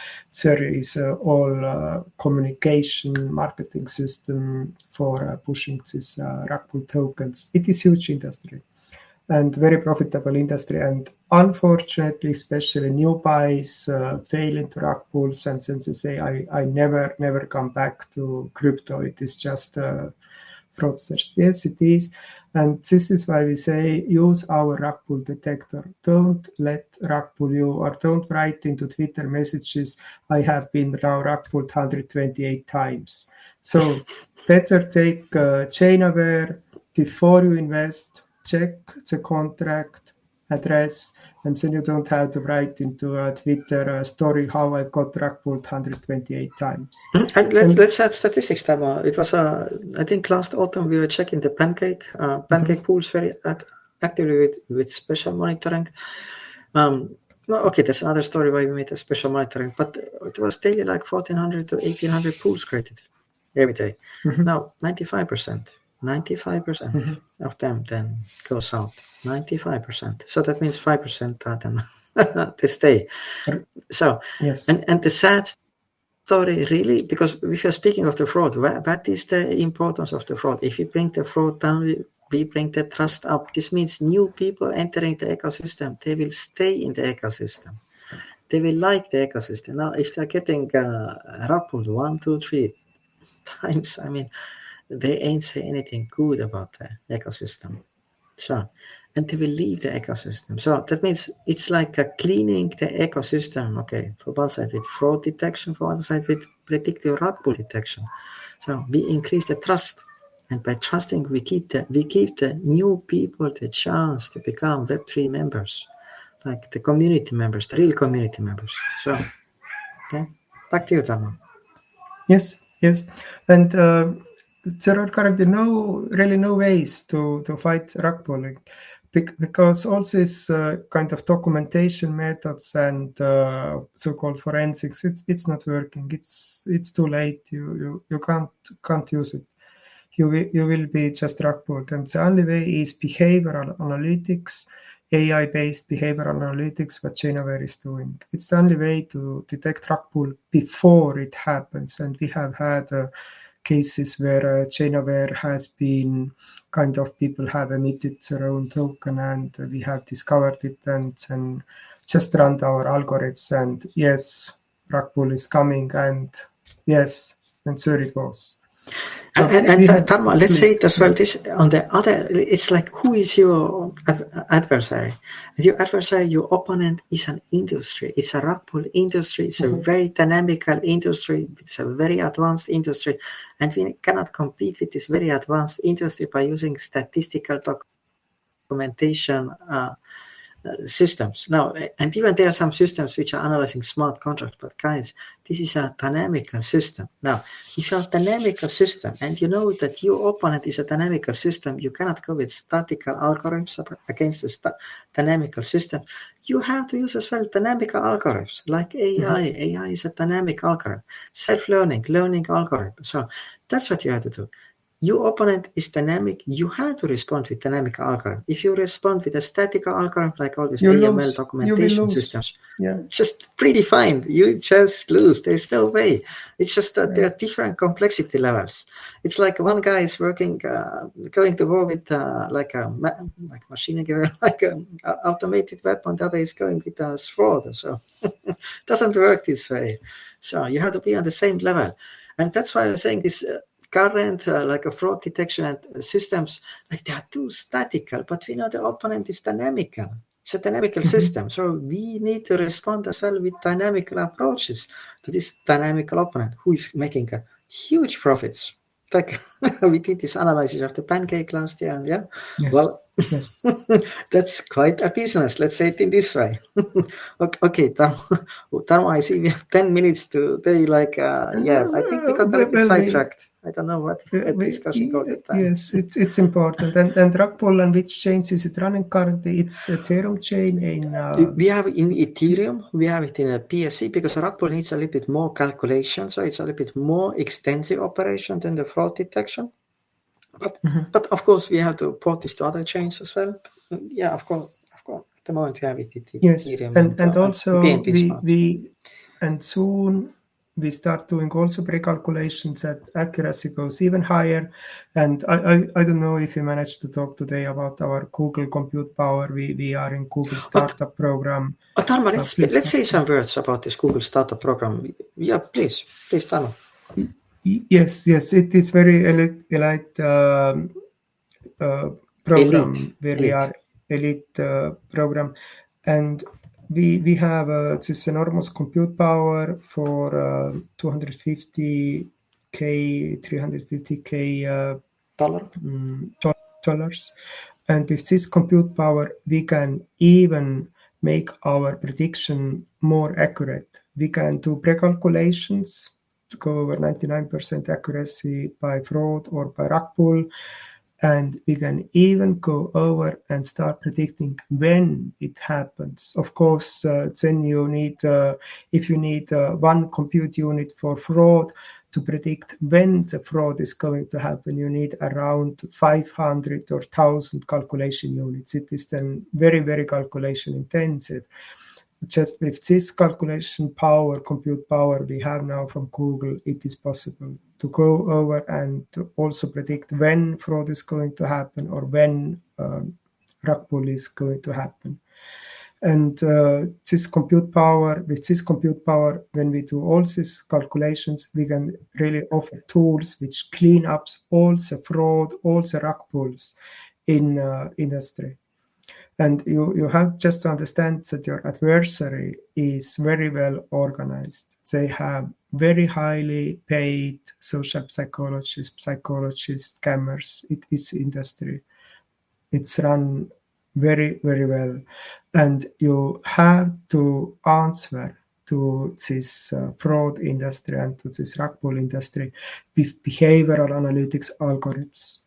There is all communication marketing system for pushing these rug pull tokens. It is huge industry and very profitable industry. And unfortunately, especially new buys fail into rug pulls, and since they say, I never come back to crypto. It is just fraudsters. Yes, it is. And this is why we say use our rug pull detector. Don't let rug pull you, or don't write into Twitter messages, I have been now rug pulled 128 times. So better take ChainAware before you invest, check the contract address, and then you don't have to write into a Twitter story how I got rug pulled 128 times. And let's add statistics, Tarmo. It was, I think last autumn we were checking the Pancake pools very actively with special monitoring. Okay, that's another story why we made a special monitoring, but it was daily like 1,400 to 1,800 pools created every day. Now, 95% of them then goes out. 95%. So that means 5% then they stay. So, yes. And the sad story really, because if you're speaking of the fraud, what is the importance of the fraud? If you bring the fraud down, we bring the trust up. This means new people entering the ecosystem, they will stay in the ecosystem. They will like the ecosystem. Now, if they're getting rug pulled 1, 2, 3 times, I mean, they ain't say anything good about the ecosystem. So, and they will leave the ecosystem. So that means it's like cleaning the ecosystem. Okay, for one side with fraud detection, for other side with predictive rug pull detection. So we increase the trust, and by trusting, we give the new people the chance to become Web3 members, like the community members, the real community members. So, okay, back to you, Tarmo. Yes, and there are currently no ways to fight rug pulling, because all these kind of documentation methods and so-called forensics, it's not working. It's too late. You can't use it. You will be just rug pulled, and the only way is behavioral analytics, AI-based behavioral analytics, what ChainAware is doing. It's the only way to detect rug pull before it happens, and we have had cases where ChainAware has been kind of people have emitted their own token, and we have discovered it and just run our algorithms, and yes, rug pull is coming, and yes, and so it was. And Tarmo, let's say it as well. This on the other, it's like, who is your adversary? Your adversary, your opponent, is an industry. It's a rug pull industry. It's a very dynamical industry. It's a very advanced industry, and we cannot compete with this very advanced industry by using statistical documentation systems now, and even there are some systems which are analyzing smart contracts. But guys, this is a dynamical system. Now, if you have a dynamical system and you know that your opponent is a dynamical system, you cannot go with statical algorithms against the dynamical system. You have to use as well dynamical algorithms like AI. AI is a dynamic algorithm, self-learning, learning algorithm. So that's what you have to do. Your opponent is dynamic. You have to respond with dynamic algorithm. If you respond with a static algorithm, like all these AML documentation systems, just predefined, you just lose. There's no way. It's just that there are different complexity levels. It's like one guy is working, going to war with like machine gun, like an automated weapon. The other is going with a sword. So it doesn't work this way. So you have to be on the same level, and that's why I'm saying this. Current like a fraud detection and systems, like they are too statical, but we know the opponent is dynamical. It's a dynamical system, so we need to respond as well with dynamical approaches to this dynamical opponent who is making huge profits. Like we did this analysis of the Pancake last year, and that's quite a business. Let's say it in this way. Okay, Tarmo, I see we have 10 minutes today. Like, I think we got a little bit sidetracked. I don't know what discussion got at time. Yes, it's important. And rug pull, on which chains is it running currently? It's Ethereum chain in. We have it in Ethereum. We have it in a PSC because rug pull needs a little bit more calculation, so it's a little bit more extensive operation than the fraud detection. But of course, we have to port this to other chains as well. Yeah, of course. At the moment, we have it in Ethereum. And also and soon we start doing also pre-calculations that accuracy goes even higher. And I don't know if you managed to talk today about our Google compute power. We are in Google startup program. Tarmo, let's say some words about this Google startup program. Yeah, please, Tarmo. Yes, it is very elite program where we are elite program, and we have this enormous compute power for 250K, $350K dollars, and with this compute power we can even make our prediction more accurate. We can do pre-calculations to go over 99% accuracy by fraud or by rug pull, and we can even go over and start predicting when it happens. Of course, then you need, if you need one compute unit for fraud to predict when the fraud is going to happen, you need around 500 or 1,000 calculation units. It is then very, very calculation intensive. Just with this calculation power, compute power we have now from Google, it is possible to go over and to also predict when fraud is going to happen or when rug pull is going to happen. And with this compute power, when we do all these calculations, we can really offer tools which clean up all the fraud, all the rug pulls in industry. And you have just to understand that your adversary is very well organized. They have very highly paid social psychologists, scammers. It is industry. It's run very, very well. And you have to answer to this fraud industry and to this rug pull industry with behavioral analytics algorithms.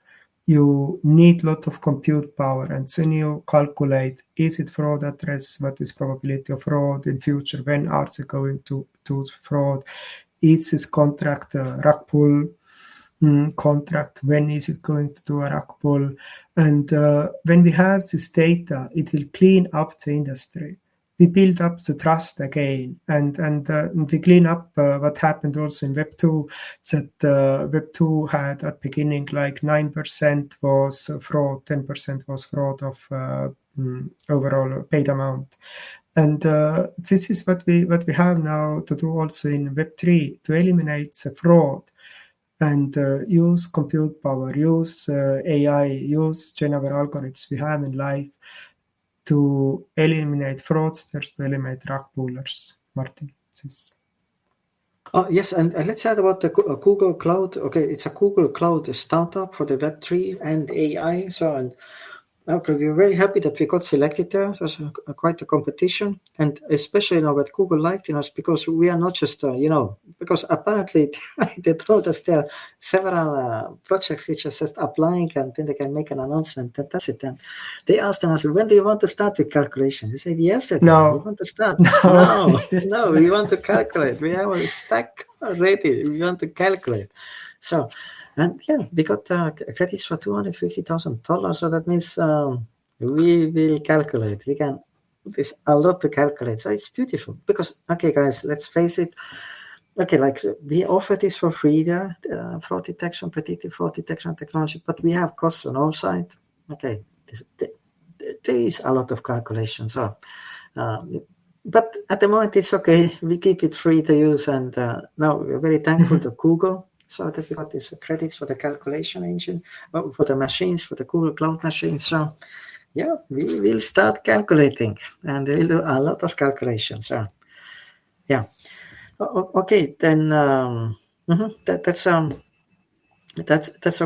You need a lot of compute power, and then you calculate, is it fraud address, what is probability of fraud in future, when are they going to do fraud, is this contract a rug pull contract, when is it going to do a rug pull, and when we have this data, it will clean up the industry. We build up the trust again, and we clean up what happened also in Web2, that Web2 had at beginning like 9% was fraud, 10% was fraud of overall paid amount. And this is what we have now to do also in Web3, to eliminate the fraud and use compute power, use AI, use ChainAware algorithms we have in life to eliminate fraudsters, to eliminate rug pullers. Martin, this. Yes, and let's chat about the Google Cloud. Okay, it's a Google Cloud startup for the Web3 and AI. So, and Okay, we're very happy that we got selected there. It was quite a competition, and especially what Google liked in us, because we are not just, because apparently they told us there are several projects which are just applying, and then they can make an announcement, and that's it. And they asked us, when do you want to start with calculation? We said, yesterday. No. We want to start. No, we want to calculate. We have a stack ready. We want to calculate. So, and yeah, we got credits for $250,000. So that means we will calculate. We can. There's a lot to calculate. So it's beautiful because, okay, guys, let's face it. Okay, like we offer this for free, there, fraud detection, predictive fraud detection technology, but we have costs on our side. Okay, there is a lot of calculations. So, but at the moment it's okay. We keep it free to use, and now we're very thankful to Google. So that we got these credits for the calculation engine, for the machines, for the Google Cloud machines. So yeah, we will start calculating, and we'll do a lot of calculations. So yeah, okay. Then that's a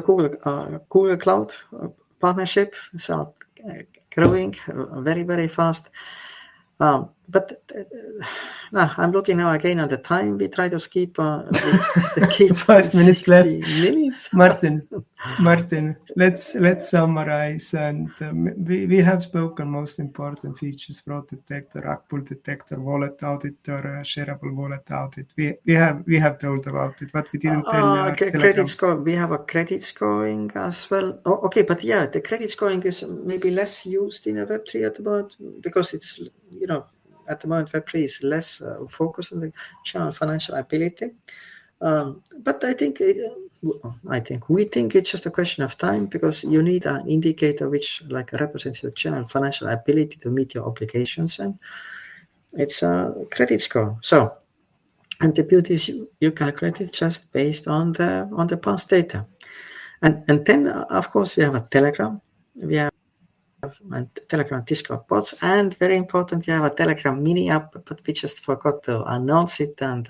Google Cloud partnership. So growing very, very fast. But I'm looking now again on the time. We try to keep 5 minutes left. Martin, let's summarize. And we have spoken most important features: fraud detector, Pull Detector, wallet auditor, shareable wallet audit. We have told about it, but we didn't tell credit score. We have a credit scoring as well. Oh, okay, but yeah, the credit scoring is maybe less used in a Web3 at the moment because it's at the moment Web3 is less focused on the general financial ability. But we think it's just a question of time, because you need an indicator which represents your general financial ability to meet your obligations, and it's a credit score. So, and the beauty is you calculate it just based on the past data, and then of course we have a Telegram, we have Telegram Discord bots, and very important, you have a Telegram mini app, but we just forgot to announce it, and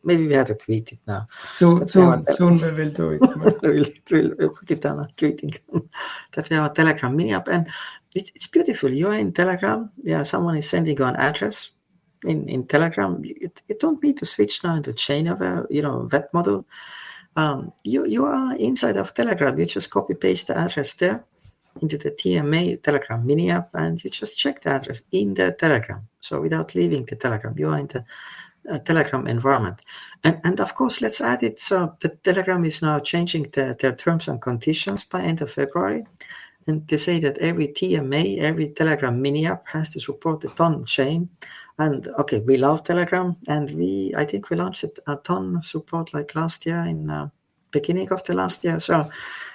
maybe we have to tweet it now. Soon we will do it. we'll put it on a tweeting that we have a Telegram mini app, and it's beautiful. You are in Telegram, someone is sending you an address in Telegram. You don't need to switch now into ChainAware, web model. You are inside of Telegram. You just copy paste the address there into the TMA Telegram mini app, and you just check the address in the Telegram. So without leaving the Telegram, you are in the Telegram environment. And of course, let's add it. So the Telegram is now changing their terms and conditions by end of February. And they say that every TMA, every Telegram mini app has to support the TON chain. And okay, we love Telegram, and I think we launched a TON support last year, in beginning of the last year. So,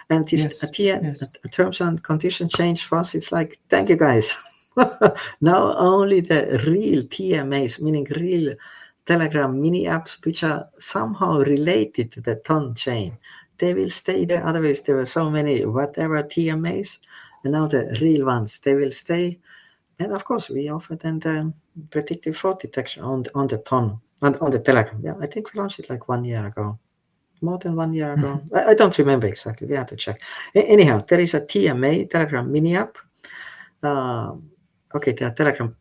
and this terms and condition change for us, it's like, thank you guys. Now only the real TMAs, meaning real Telegram mini apps, which are somehow related to the TON chain, they will stay there. Otherwise, there were so many whatever TMAs, and now the real ones, they will stay. And of course, we offer then the predictive fraud detection on the TON, on the Telegram. Yeah, I think we launched it 1 year ago. More than 1 year ago. I don't remember exactly. We have to check. Anyhow, there is a TMA, Telegram mini app. Okay, there are Telegram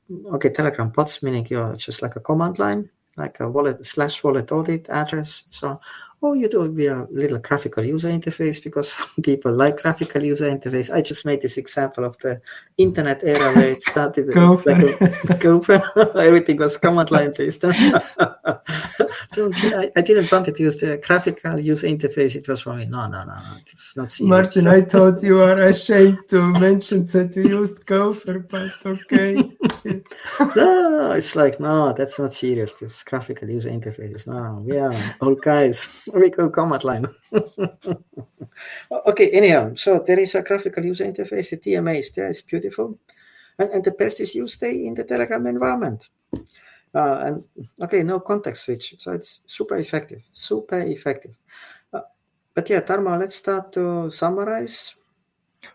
bots, meaning you're just like a command line, like a wallet audit address. So all you do via a little graphical user interface, because some people like graphical user interface. I just made this example of the internet era where it started everything was command line based. I didn't want to use the graphical user interface. It was for me. No, it's not serious. Martin, I thought you are ashamed to mention that we used Gopher, but okay. No, it's no, that's not serious. This graphical user interface. No, yeah, old guys. We go command line. Okay, anyhow, so there is a graphical user interface. The TMA is there. It's beautiful. And the best is you stay in the Telegram environment. And okay, no context switch. So it's super effective. But yeah, Tarmo, let's start to summarize.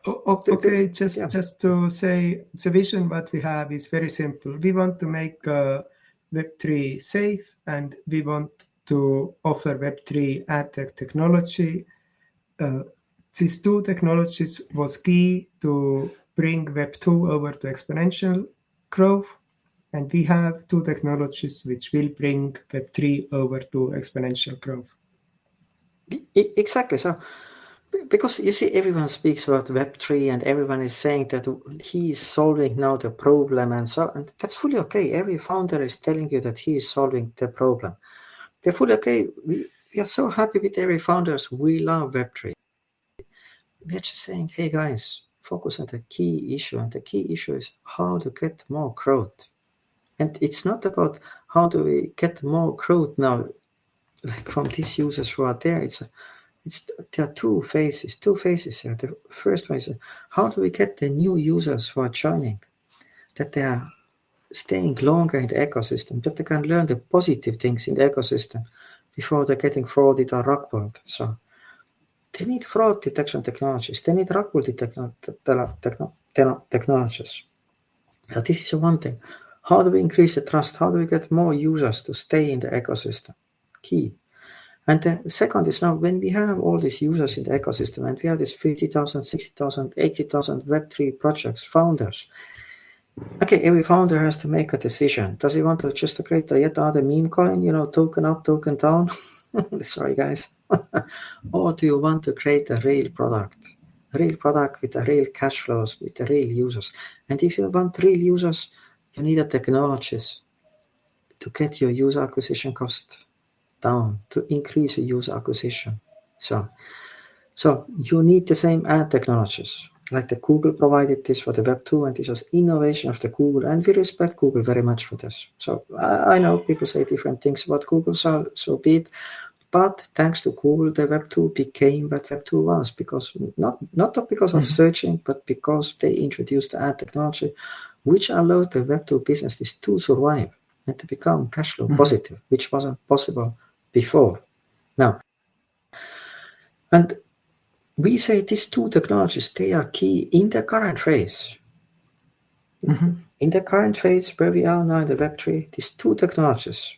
Okay, just to say, the vision what we have is very simple. We want to make Web3 safe, and we want to offer Web3 ad tech technology. These two technologies was key to bring Web2 over to exponential growth, and we have 2 technologies which will bring Web3 over to exponential growth. Exactly. So, because you see, everyone speaks about Web3 and everyone is saying that he is solving now the problem and so, and that's fully okay. Every founder is telling you that he is solving the problem. They're fully okay. We are so happy with every founders. We love Web3. We're just saying, hey guys, focus on the key issue. And the key issue is how to get more growth. And it's not about how do we get more growth now, like from these users who are there. There are two phases here. The first one is how do we get the new users who are joining, that they are staying longer in the ecosystem, that they can learn the positive things in the ecosystem before they're getting frauded or rugpulled. So they need fraud detection technologies. They need rugpull technologies. Now, this is one thing. How do we increase the trust? How do we get more users to stay in the ecosystem? Key. And the second is now when we have all these users in the ecosystem and we have this 50,000, 60,000, 80,000 Web3 projects, founders. Okay, every founder has to make a decision. Does he want to just create a yet another meme coin, token up, token down? Sorry, guys. Or do you want to create a real product with a real cash flows, with the real users? And if you want real users, you need a technologies to get your user acquisition cost down, to increase your user acquisition. So you need the same ad technologies. Like the Google provided this for the Web2, and this was innovation of the Google, and we respect Google very much for this. So I know people say different things about Google, so be it. But thanks to Google, the Web2 became what Web2 was, because not because of searching, but because they introduced the ad technology, which allowed the Web2 businesses to survive and to become cash flow positive, which wasn't possible before. Now, and we say these two technologies, they are key in the current phase. In the current phase where we are now in the Web3, these two technologies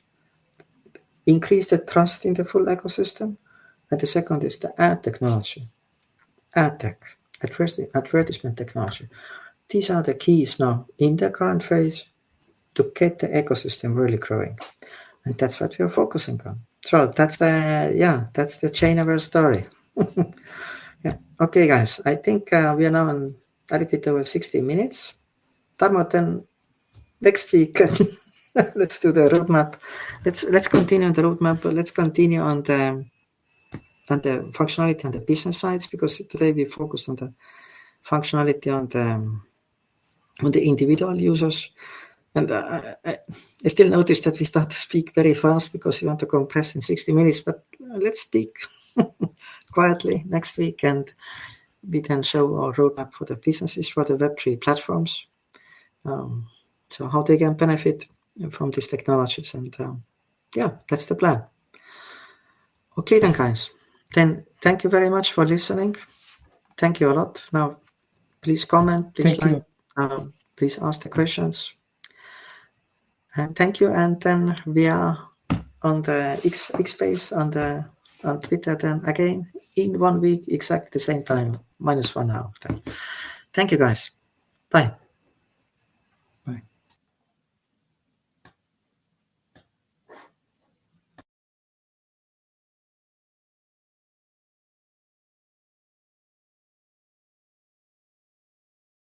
increase the trust in the full ecosystem. And the second is the ad technology, ad tech, advertisement technology. These are the keys now in the current phase to get the ecosystem really growing. And that's what we are focusing on. So that's the ChainAware story. Yeah. Okay, guys, I think we are now on a little bit over 60 minutes. Tarmo, then next week, let's do the roadmap. Let's continue on the roadmap. Let's continue on the functionality on the business sides, because today we focused on the functionality on the individual users. And I still notice that we start to speak very fast because we want to compress in 60 minutes, but let's speak quietly next week, and we then show our roadmap for the businesses, for the Web3 platforms. So how they can benefit from these technologies. And that's the plan. Okay then, guys. Then thank you very much for listening. Thank you a lot. Now, please comment, please please ask the questions. And thank you. And then we are on the X space on Twitter then again in 1 week, exactly the same time, -1 hour. Thank you, guys. Bye.